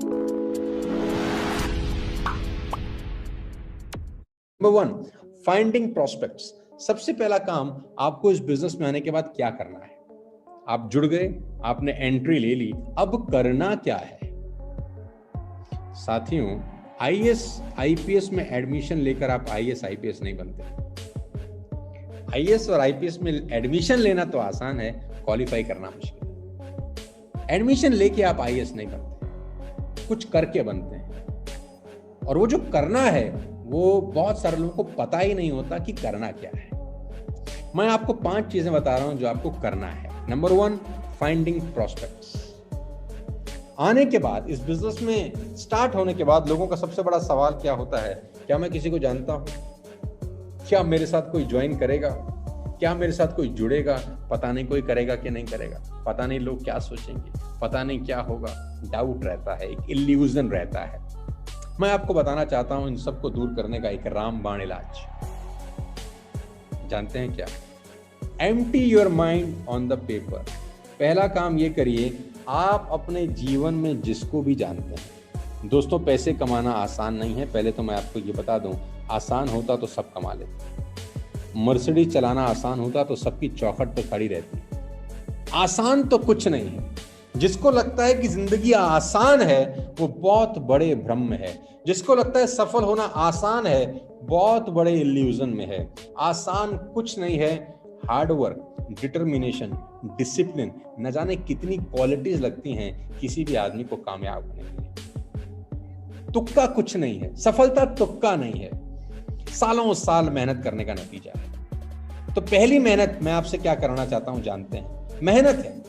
Number 1, finding prospects. सबसे पहला काम आपको इस बिजनेस में आने के बाद क्या करना है। आप जुड़ गए, आपने एंट्री ले ली, अब करना क्या है। साथियों, आईएएस आईपीएस में एडमिशन लेकर आप आईएएस आईपीएस नहीं बनते। आईएएस और आईपीएस में एडमिशन लेना तो आसान है, क्वालिफाई करना मुश्किल। एडमिशन लेके आप आईएएस नहीं बनते, कुछ करके बनते हैं। और वो जो करना है वो बहुत सारे लोगों को पता ही नहीं होता कि करना क्या है। मैं आपको 5 चीजें बता रहा हूं जो आपको करना है। Number 1, finding prospects. आने के बाद इस बिजनेस में स्टार्ट होने के बाद लोगों का सबसे बड़ा सवाल क्या होता है, क्या मैं किसी को जानता हूं, क्या मेरे साथ कोई ज्वाइन करेगा, क्या मेरे साथ कोई जुड़ेगा, पता नहीं कोई करेगा कि नहीं करेगा, पता नहीं लोग क्या सोचेंगे, पता नहीं क्या होगा। डाउट रहता है, एक इल्यूजन रहता है। मैं आपको बताना चाहता हूं इन सबको दूर करने का एक रामबाण इलाज। जानते हैं क्या? Empty your mind on the paper. पहला काम ये करिए, आप अपने जीवन में जिसको भी जानते हैं। दोस्तों, पैसे कमाना आसान नहीं है, पहले तो मैं आपको ये बता दूं। आसान होता तो सब कमा लेते। मर्सिडीज चलाना आसान होता तो सबकी चौखट पे खड़ी रहती। आसान तो कुछ नहीं है। जिसको लगता है कि जिंदगी आसान है वो बहुत बड़े भ्रम में है। जिसको लगता है सफल होना आसान है, बहुत बड़े इल्यूजन में है। आसान कुछ नहीं है। हार्ड वर्क, डिटर्मिनेशन, डिसिप्लिन, न जाने कितनी क्वालिटीज लगती हैं किसी भी आदमी को कामयाब होने के लिए। तुक्का कुछ नहीं है, सफलता तुक्का नहीं है, सालों साल मेहनत करने का नतीजा है। तो पहली मेहनत मैं आपसे क्या कराना चाहता हूं जानते हैं? मेहनत है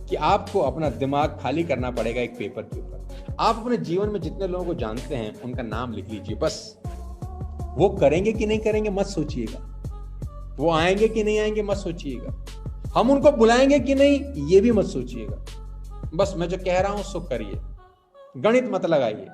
कि आपको अपना दिमाग खाली करना पड़ेगा एक पेपर के ऊपर। आप अपने जीवन में जितने लोगों को जानते हैं उनका नाम लिख लीजिए, बस। वो करेंगे कि नहीं करेंगे मत सोचिएगा, वो आएंगे कि नहीं आएंगे मत सोचिएगा, हम उनको बुलाएंगे कि नहीं ये भी मत सोचिएगा। बस मैं जो कह रहा हूं सो करिए। गणित मत लगाइए,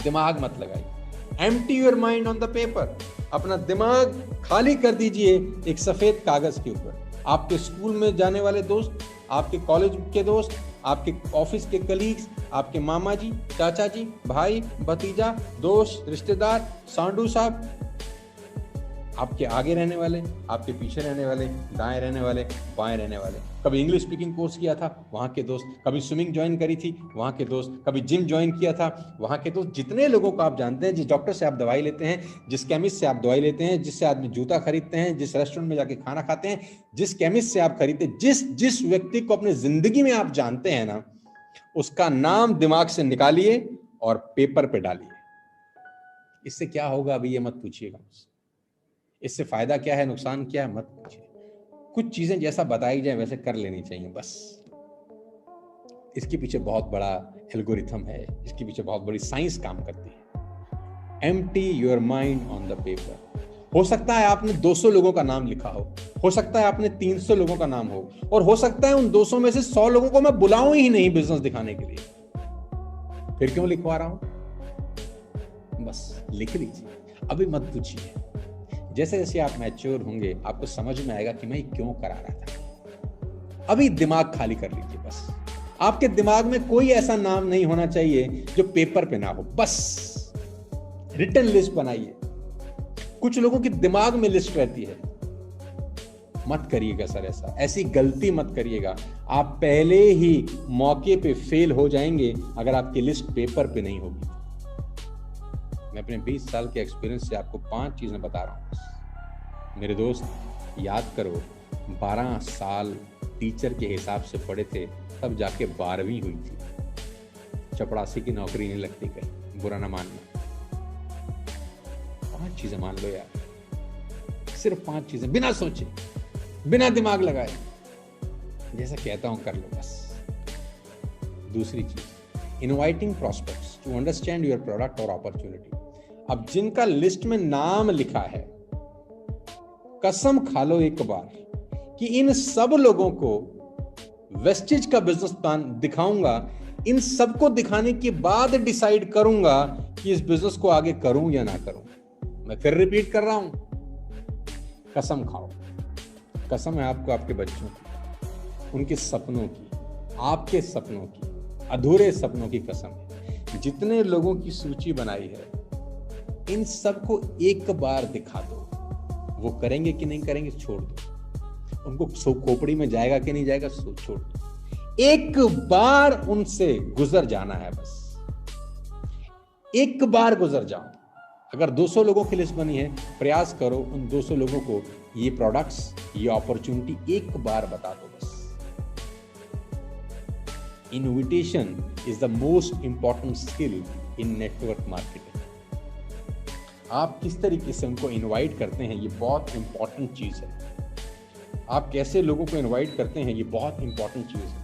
दिमाग मत लगाइए। Empty your mind on the paper. अपना दिमाग खाली कर दीजिए एक सफेद कागज के ऊपर। आपके स्कूल में जाने वाले दोस्त, आपके कॉलेज के दोस्त, आपके ऑफिस के कलीग्स, आपके मामा जी, चाचा जी, भाई, भतीजा, दोस्त, रिश्तेदार, सांडू साहब, आपके आगे रहने वाले, आपके पीछे रहने वाले, दाएं रहने वाले, बाएं रहने वाले। कभी इंग्लिश स्पीकिंग कोर्स किया था वहां के दोस्त, कभी स्विमिंग ज्वाइन करी थी वहां के दोस्त, कभी जिम ज्वाइन किया था वहां के दोस्त। जितने लोगों को आप जानते हैं, जिस डॉक्टर से आप दवाई लेते हैं, जिस केमिस्ट से आप दवाई लेते हैं, जिससे आदमी जूता खरीदते हैं, जिस रेस्टोरेंट में जाके खाना खाते हैं, जिस केमिस्ट से आप खरीदते हैं, जिस व्यक्ति को अपने जिंदगी में आप जानते हैं ना, उसका नाम दिमाग से निकालिए और पेपर पे डालिए। इससे क्या होगा अभी ये मत पूछिएगा मुझसे। इससे फायदा क्या है, नुकसान क्या है मत पूछिए। कुछ चीजें जैसा बताई जाए वैसे कर लेनी चाहिए बस। इसके पीछे बहुत बड़ा एल्गोरिथम है, इसके पीछे बहुत बड़ी साइंस काम करती है। Empty your mind on the paper. हो सकता है आपने 200 लोगों का नाम लिखा हो सकता है आपने 300 लोगों का नाम हो, और हो सकता है उन 200 में से 100 लोगों को मैं बुलाऊं ही नहीं बिजनेस दिखाने के लिए। फिर क्यों लिखवा रहा हूं? बस लिख लीजिए, अभी मत पूछिए। जैसे जैसे आप मैच्योर होंगे आपको समझ में आएगा कि मैं क्यों करा रहा था। अभी दिमाग खाली कर लीजिए बस। आपके दिमाग में कोई ऐसा नाम नहीं होना चाहिए जो पेपर पे ना हो। बस रिटन लिस्ट बनाइए। कुछ लोगों के दिमाग में लिस्ट रहती है, मत करिएगा सर ऐसा, ऐसी गलती मत करिएगा। आप पहले ही मौके पे फेल हो जाएंगे अगर आपकी लिस्ट पेपर पे नहीं होगी। मैं अपने 20 साल के एक्सपीरियंस से आपको 5 चीजें बता रहा हूं। मेरे दोस्त, याद करो, 12 साल टीचर के हिसाब से पढ़े थे, तब जाके 12वीं हुई थी। चपरासी की नौकरी नहीं लगती कहीं, बुरा ना मानना। 5 चीजें मान लो यार, सिर्फ 5 चीजें, बिना सोचे, बिना दिमाग लगाए, जैसा कहता हूं कर लो बस। दूसरी चीज, inviting prospects to understand your product और अपॉर्चुनिटी। अब जिनका लिस्ट में नाम लिखा है, कसम खा लो एक बार कि इन सब लोगों को वेस्टेज का बिजनेस प्लान दिखाऊंगा। इन सबको दिखाने के बाद डिसाइड करूंगा कि इस बिजनेस को आगे करूं या ना करूं। मैं फिर रिपीट कर रहा हूं, कसम खाओ। कसम है आपको, आपके बच्चों की, उनके सपनों की, आपके सपनों की। अधूरे सपनों की कसम है। जितने लोगों की सूची बनाई है, इन सबको एक बार दिखा दो, वो करेंगे कि नहीं करेंगे छोड़ दो, उनको खोपड़ी में जाएगा कि नहीं जाएगा छोड़ दो, एक बार उनसे गुजर जाना है, बस एक बार गुजर जाओ। अगर 200 लोगों की लिस्ट बनी है, प्रयास करो उन 200 लोगों को ये प्रोडक्ट्स, ये अपॉर्चुनिटी एक बार बता दो बस। Invitation is the most important skill in network marketing. आप किस तरीके से उनको इनवाइट करते हैं, ये बहुत इंपॉर्टेंट चीज है। आप कैसे लोगों को इनवाइट करते हैं, ये बहुत इंपॉर्टेंट चीज है।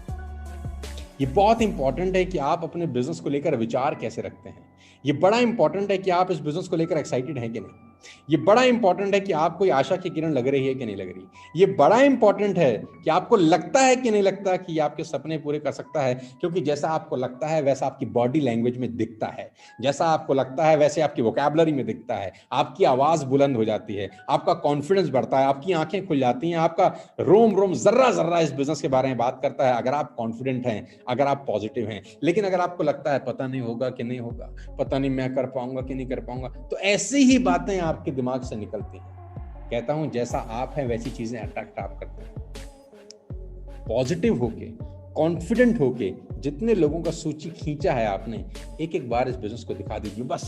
ये बहुत इंपॉर्टेंट है कि आप अपने बिजनेस को लेकर विचार कैसे रखते हैं। ये बड़ा इंपॉर्टेंट है कि आप इस बिजनेस को लेकर एक्साइटेड हैं कि नहीं। ये बड़ा इंपॉर्टेंट है कि आप कोई आशा की किरण लग रही है कि नहीं लग रही। ये बड़ा इंपॉर्टेंट है कि आपको लगता है कि नहीं लगता कि ये आपके सपने पूरे कर सकता है, क्योंकि जैसा आपको लगता है वैसा आपकी बॉडी लैंग्वेज में दिखता है, जैसा आपको लगता है वैसे आपकी वोकैबुलरी में दिखता है, आपकी आवाज बुलंद हो जाती है, आपका कॉन्फिडेंस बढ़ता है, आपकी आंखें खुल जाती हैं, आपका रोम रोम जर्रा जर्रा इस बिजनेस के बारे में बात करता है, अगर आप कॉन्फिडेंट हैं, अगर आप पॉजिटिव हैं। लेकिन अगर आपको लगता है पता नहीं होगा कि नहीं होगा, पता नहीं मैं कर पाऊंगा कि नहीं कर पाऊंगा, तो ऐसी ही बातें आपके दिमाग से निकलती हैं। कहता हूं जैसा आप हैं वैसी चीजें अट्रैक्ट आप करते हैं। पॉजिटिव होके, कॉन्फिडेंट होके जितने लोगों का सूची खींचा है आपने, एक एक बार इस बिजनेस को दिखा दीजिए बस।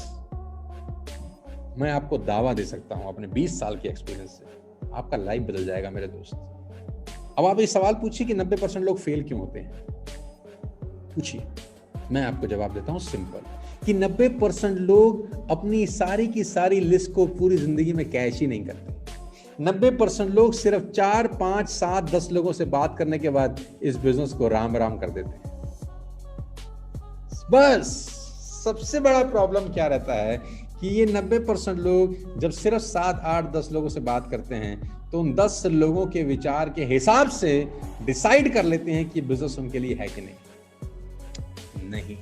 मैं आपको दावा दे सकता हूं अपने 20 साल के एक्सपीरियंस से, आपका लाइफ बदल जाएगा मेरे दोस्त। अब आप ये सवाल पूछिए कि 90% लोग फेल क्यों होते हैं, पूछिए, मैं आपको जवाब देता हूं सिंपल, कि 90% लोग अपनी सारी की सारी लिस्ट को पूरी जिंदगी में कैश ही नहीं करते। 90% लोग सिर्फ 4, 5, 7, 10 लोगों से बात करने के बाद इस बिजनेस को राम राम कर देते हैं बस। सबसे बड़ा प्रॉब्लम क्या रहता है कि ये 90% लोग जब सिर्फ 7, 8, 10 लोगों से बात करते हैं तो उन 10 लोगों के विचार के हिसाब से डिसाइड कर लेते हैं कि बिजनेस उनके लिए है कि नहीं।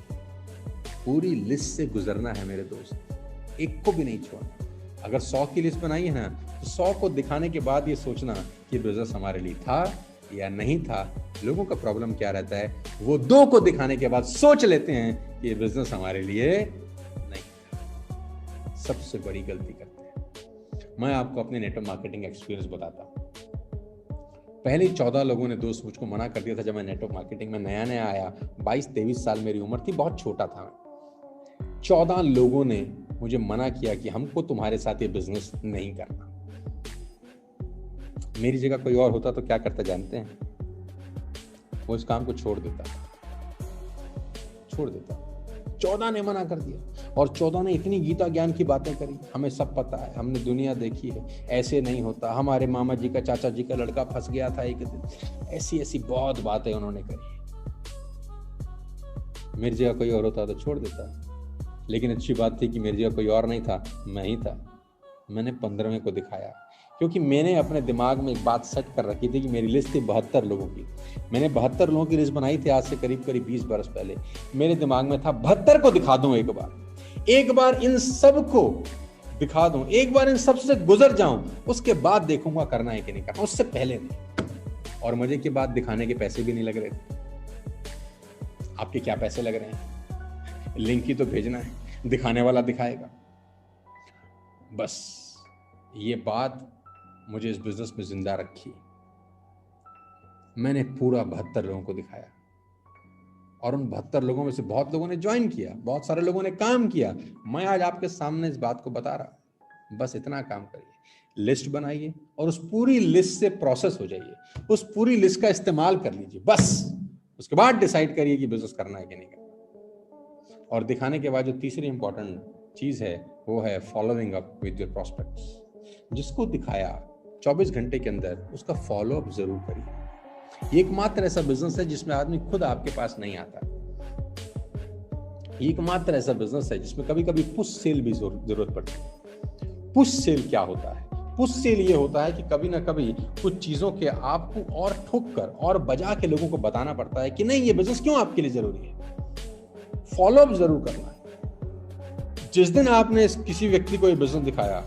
पूरी लिस्ट से गुजरना है मेरे दोस्त, एक को भी नहीं छोड़ना। अगर 100 की लिस्ट बनाई है ना, तो 100 को दिखाने के बाद ये सोचना कि बिजनेस हमारे लिए था या नहीं था। लोगों का प्रॉब्लम क्या रहता है, वो 2 को दिखाने के बाद सोच लेते हैं कि ये बिजनेस हमारे लिए नहीं था। सबसे बड़ी गलती करते हैं। मैं आपको अपने नेटवर्क मार्केटिंग एक्सपीरियंस बताता हूँ। पहले 14 लोगों ने दोस्त मुझको मना कर दिया था जब मैं नेटवर्क मार्केटिंग में नया नया आया। 22-23 साल मेरी उम्र थी, बहुत छोटा था मैं। 14 लोगों ने मुझे मना किया कि हमको तुम्हारे साथ ये बिजनेस नहीं करना। मेरी जगह कोई और होता तो क्या करता जानते हैं? वो इस काम को छोड़ देता। 14 ने मना कर दिया, और 14 ने इतनी गीता ज्ञान की बातें करी, हमें सब पता है, हमने दुनिया देखी है, ऐसे नहीं होता, हमारे मामा जी का, चाचा जी का लड़का फंस गया था एक दिन, ऐसी ऐसी बहुत बातें उन्होंने करी। मेरी जगह कोई और होता तो छोड़ देता, लेकिन अच्छी बात थी कि मेरी जगह कोई और नहीं था, मैं ही था। मैंने 15वें को दिखाया, क्योंकि मैंने अपने दिमाग में एक बात सेट कर रखी थी कि मेरी लिस्ट थी 72 लोगों की। मैंने 72 लोगों की लिस्ट बनाई थी आज से करीब 20 बरस पहले। मेरे दिमाग में था 72 को दिखा दूं, एक बार इन सब को दिखा दूं, एक बार इन सब से गुजर जाऊं, उसके बाद देखूंगा करना है कि नहीं करना, उससे पहले नहीं। और मजे की बात, दिखाने के पैसे भी नहीं लग रहे थे। आपके क्या पैसे लग रहे हैं? लिंक ही तो भेजना है, दिखाने वाला दिखाएगा। बस ये बात मुझे इस बिजनेस में जिंदा रखी। मैंने पूरा 72 लोगों को दिखाया, और उन 72 लोगों में से बहुत लोगों ने ज्वाइन किया, बहुत सारे लोगों ने काम किया। मैं आज आपके सामने इस बात को बता रहा हूं। बस इतना काम करिए, लिस्ट बनाइए और उस पूरी लिस्ट से प्रोसेस हो जाइए, उस पूरी लिस्ट का इस्तेमाल कर लीजिए। बस उसके बाद डिसाइड करिए कि बिजनेस करना है कि नहीं करना। और दिखाने के बाद जो तीसरी इंपॉर्टेंट चीज है वो है following up with your prospects. जिसको दिखाया 24 घंटे के अंदर उसका फॉलो अप जरूर करिए। एकमात्र ऐसा बिजनेस है जिसमें आदमी खुद आपके पास नहीं आता। एकमात्र ऐसा बिजनेस है जिसमें कभी कभी पुश सेल भी जरूरत पड़ती है। पुश सेल क्या होता है? पुश सेल ये होता है कि कभी ना कभी कुछ चीजों के आपको और ठोक कर और बजा के लोगों को बताना पड़ता है कि नहीं, ये बिजनेस क्यों आपके लिए जरूरी है। फॉलो अप जरूर करना है। जिस दिन आपने किसी व्यक्ति को ये बिजनेस दिखाया,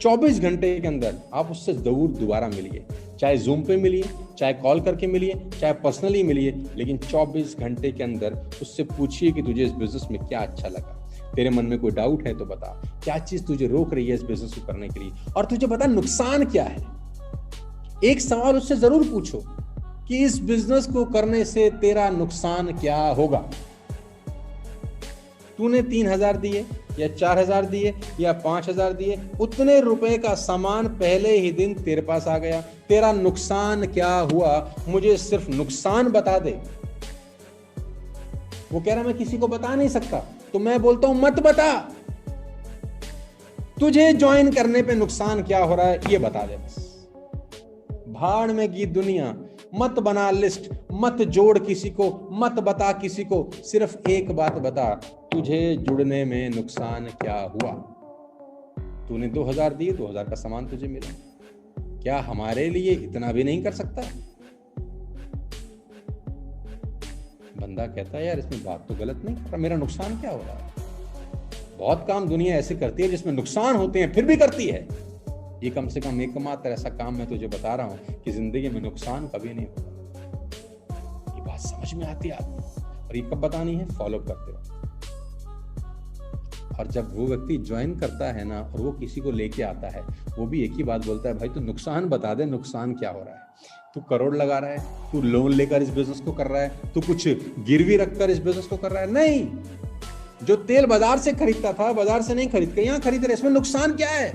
24 घंटे के अंदर आप उससे जरूर दोबारा मिलिए, चाहे जूम पे मिलिए, चाहे कॉल करके मिलिए, चाहे पर्सनली मिलिए, लेकिन 24 घंटे के अंदर उससे पूछिए कि तुझे इस बिजनेस में क्या अच्छा लगा, तेरे मन में कोई डाउट है तो बता, क्या चीज तुझे रोक रही है इस बिजनेस को करने के लिए, और तुझे पता नुकसान क्या है। एक सवाल उससे जरूर पूछो कि इस बिजनेस को करने से तेरा नुकसान क्या होगा। तूने 3,000 दिए या 4,000 दिए या 5,000 दिए, उतने रुपए का सामान पहले ही दिन तेरे पास आ गया, तेरा नुकसान क्या हुआ, मुझे सिर्फ नुकसान बता दे। वो कह रहा मैं किसी को बता नहीं सकता, तो मैं बोलता हूं मत बता, तुझे ज्वाइन करने पे नुकसान क्या हो रहा है ये बता दे बस। भाड़ में गीत दुनिया, मत बना लिस्ट, मत जोड़ किसी को, मत बता किसी को, सिर्फ एक बात बता, तुझे जुड़ने में नुकसान क्या हुआ। तूने 2,000 दिए, 2,000 का सामान तुझे मिला, क्या हमारे लिए इतना भी नहीं कर सकता। बंदा कहता है यार इसमें बात तो गलत नहीं कर रहा, मेरा नुकसान क्या हो रहा है। बहुत काम दुनिया ऐसे करती है जिसमें नुकसान होते हैं फिर भी करती है, ये कम से कम एकमात्र ऐसा काम मैं तुझे बता रहा हूं कि जिंदगी में नुकसान कभी नहीं होगा। ये बात समझ में आती है आपको, और ये कब बतानी है, फॉलो करते हो। और जब वो व्यक्ति ज्वाइन करता है ना और वो किसी को लेके आता है, वो भी एक ही बात बोलता है, भाई तू नुकसान बता दे, नुकसान क्या हो रहा है। तू करोड़ लगा रहा है, तू लोन लेकर इस बिजनेस को कर रहा है, तू कुछ गिरवी रखकर इस बिजनेस को कर रहा है। नहीं, जो तेल बाजार से खरीदता था बाजार से नहीं खरीद के यहाँ खरीद रहे, इसमें नुकसान क्या है।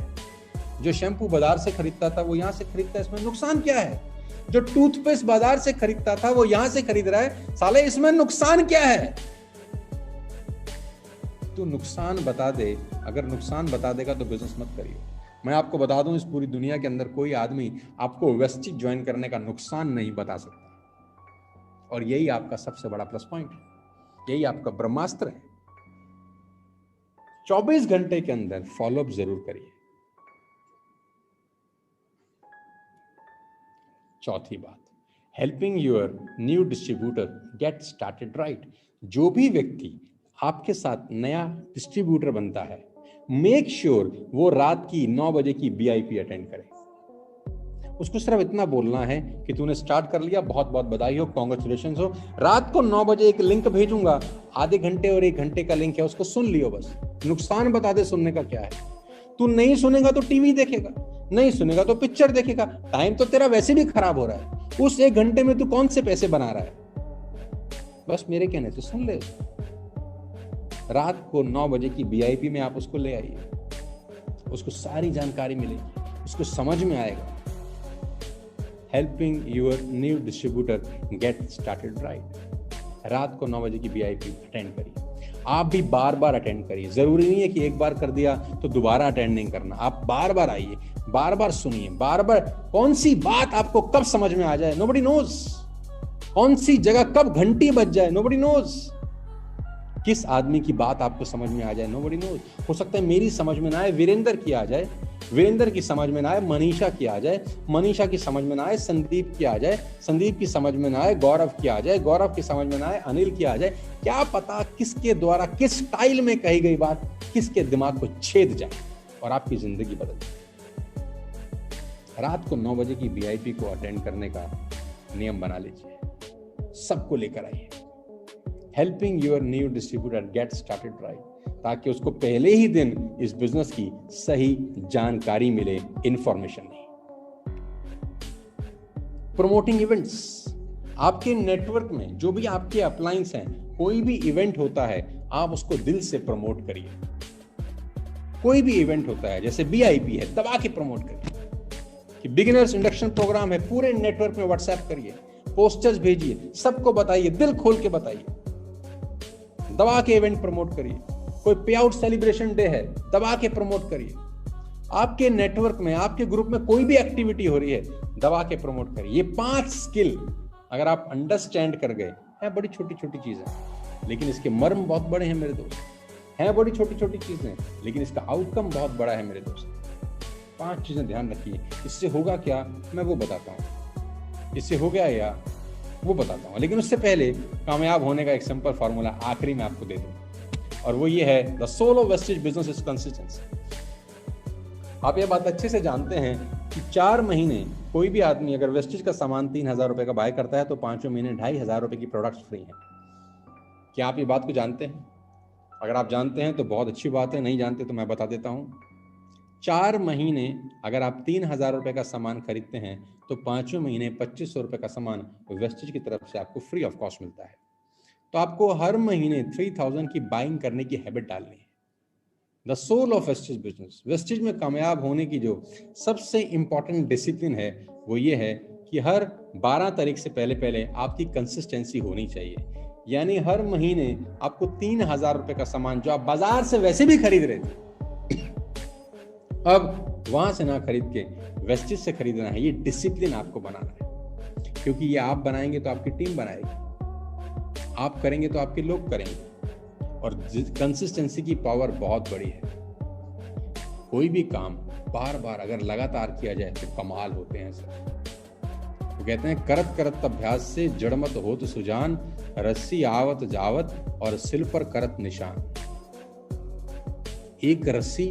जो शैम्पू बाजार से खरीदता था वो यहाँ से खरीदता है, इसमें नुकसान क्या है। जो टूथपेस्ट बाजार से खरीदता था वो यहाँ से खरीद रहा है, साले इसमें नुकसान क्या है। तू नुकसान बता दे, अगर नुकसान बता देगा तो बिजनेस मत करिए। मैं आपको बता दूं, इस पूरी दुनिया के अंदर कोई आदमी आपको वेस्टिज ज्वाइन करने का नुकसान नहीं बता सकता, और यही आपका सबसे बड़ा प्लस पॉइंट है, यही आपका ब्रह्मास्त्र है। 24 घंटे के अंदर फॉलोअप जरूर करिए। चौथी बात, helping your new distributor get started right. जो भी व्यक्ति आपके साथ नया डिस्ट्रीब्यूटर बनता है, मेक श्योर वो रात की 9 बजे की VIP अटेंड करे। उसको सिर्फ इतना बोलना है कि तूने स्टार्ट कर लिया, बहुत बहुत बधाई हो, कांग्रेचुलेशंस हो। रात को 9 बजे एक लिंक भेजूंगा, आधे घंटे और 1 घंटे का लिंक है, उसको सुन लियो बस। नुकसान बता दे सुनने का क्या है। तू नहीं सुनेगा तो टीवी देखेगा, नहीं सुनेगा तो पिक्चर देखेगा, टाइम तो तेरा वैसे भी खराब हो रहा है। उस 1 घंटे में तू कौन से पैसे बना रहा है। बस मेरे कहने से सुन ले। रात को 9 बजे की VIP में आप उसको ले आइए, उसको सारी जानकारी मिलेगी, उसको समझ में आएगा। Helping your new distributor get started right. रात को 9 बजे की VIP अटेंड करिए। आप भी बार बार अटेंड करिए, जरूरी नहीं है कि एक बार कर दिया तो दोबारा अटेंड नहीं करना। आप बार बार आइए, बार बार सुनिए, बार बार। कौन सी बात आपको कब समझ में आ जाए, नोबडी नोज। कौन सी जगह कब घंटी बज जाए, नोबडी नोज। किस आदमी की बात आपको समझ में आ जाए, नोबडी नोज। हो सकता है मेरी समझ में ना आए, वीरेंद्र की आ जाए, वीरेंद्र की समझ में ना आए, मनीषा की आ जाए, मनीषा की समझ में ना आए, संदीप की आ जाए, संदीप की समझ में ना आए, गौरव की आ जाए, गौरव की समझ में ना आए, अनिल की आ जाए। क्या पता किसके द्वारा किस स्टाइल में कही गई बात किसके दिमाग को छेद जाए और आपकी जिंदगी बदल जाए। रात को 9 बजे की VIP को अटेंड करने का नियम बना लीजिए, सबको लेकर आइए। Helping your new distributor get started right, ताकि उसको पहले ही दिन इस बिजनेस की सही जानकारी मिले, इंफॉर्मेशन नहीं। प्रमोटिंग इवेंट्स, आपके नेटवर्क में जो भी आपके अपलायंस हैं, कोई भी इवेंट होता है आप उसको दिल से प्रमोट करिए। कोई भी इवेंट होता है, जैसे BIP है, दबा के प्रमोट करिए। कि बिगिनर्स इंडक्शन प्रोग्राम है, पूरे नेटवर्क में व्हाट्सएप करिए, पोस्टर्स भेजिए, सबको बताइए, दिल खोल के बताइए, दबा के इवेंट प्रमोट करिए। कोई पे आउट सेलिब्रेशन डे है, दबा के प्रमोट करिए। आपके नेटवर्क में, आपके ग्रुप में कोई भी एक्टिविटी हो रही है, दबा के प्रमोट करिए। ये 5 स्किल अगर आप अंडरस्टैंड कर गए हैं, बड़ी छोटी छोटी चीजें, लेकिन इसके मर्म बहुत बड़े हैं मेरे दोस्त, हैं बड़ी छोटी छोटी चीजें, लेकिन इसका आउटकम बहुत बड़ा है मेरे दोस्त। 5 चीजें ध्यान रखिए। इससे होगा क्या, मैं वो बताता हूँ। इससे हो गया या वो बताता हूँ, लेकिन उससे पहले कामयाब होने का एक सिंपल फॉर्मूला आखिरी में आपको दे दूँ, और वो ये है, the soul of wastage business is consistency. आप ये बात अच्छे से जानते हैं कि 4 महीने कोई भी आदमी अगर वेस्टेज का सामान 3,000 रुपए का बाय करता है तो 5 महीने 2,500 रुपए की प्रोडक्ट्स फ्री हैं। क्या आप ये बात को जानते हैं? अगर आप जानते हैं तो बहुत अच्छी बात है, नहीं जानते तो मैं बता देता हूँ। 4 महीने अगर आप 3,000 रुपए का सामान खरीदते हैं तो 5वें महीने 2,500 रुपए का सामान वेस्टेज की तरफ से आपको फ्री ऑफ कॉस्ट मिलता है। तो आपको हर महीने 3,000 की बाइंग करने की हैबिट डालनी है। The soul of wastage business, wastage में कामयाब होने की जो सबसे इंपॉर्टेंट डिसिप्लिन है वो ये है कि हर 12 तारीख से पहले आपकी कंसिस्टेंसी होनी चाहिए। यानी हर महीने आपको 3,000 रुपए का सामान जो आप बाजार से वैसे भी खरीद रहे थे, अब वहां से ना खरीद के वेस्टेज से खरीदना है। ये डिसिप्लिन आपको बनाना है, क्योंकि ये आप बनाएंगे तो आपकी टीम बनाएगी, आप करेंगे तो आपके लोग करेंगे, और कंसिस्टेंसी की पावर बहुत बड़ी है। कोई भी काम बार बार अगर लगातार किया जाए तो कमाल होते हैं सर। तो कहते हैं करत करत अभ्यास से जड़मत होत सुजान, रस्सी आवत जावत और सिल पर करत निशान। एक रस्सी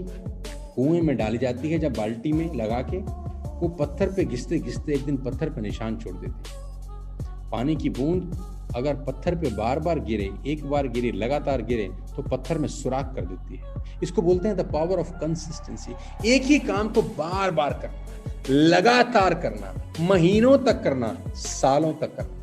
कुएं में डाली जाती है, जब बाल्टी में लगा के वो पत्थर पे घिसते घिसते एक दिन पत्थर पे निशान छोड़ देती है। पानी की बूंद अगर पत्थर पे बार बार गिरे, एक बार गिरे, लगातार गिरे तो पत्थर में सुराख कर देती है। इसको बोलते हैं द पावर ऑफ कंसिस्टेंसी। एक ही काम को बार बार करना, लगातार करना, महीनों तक करना, सालों तक करना।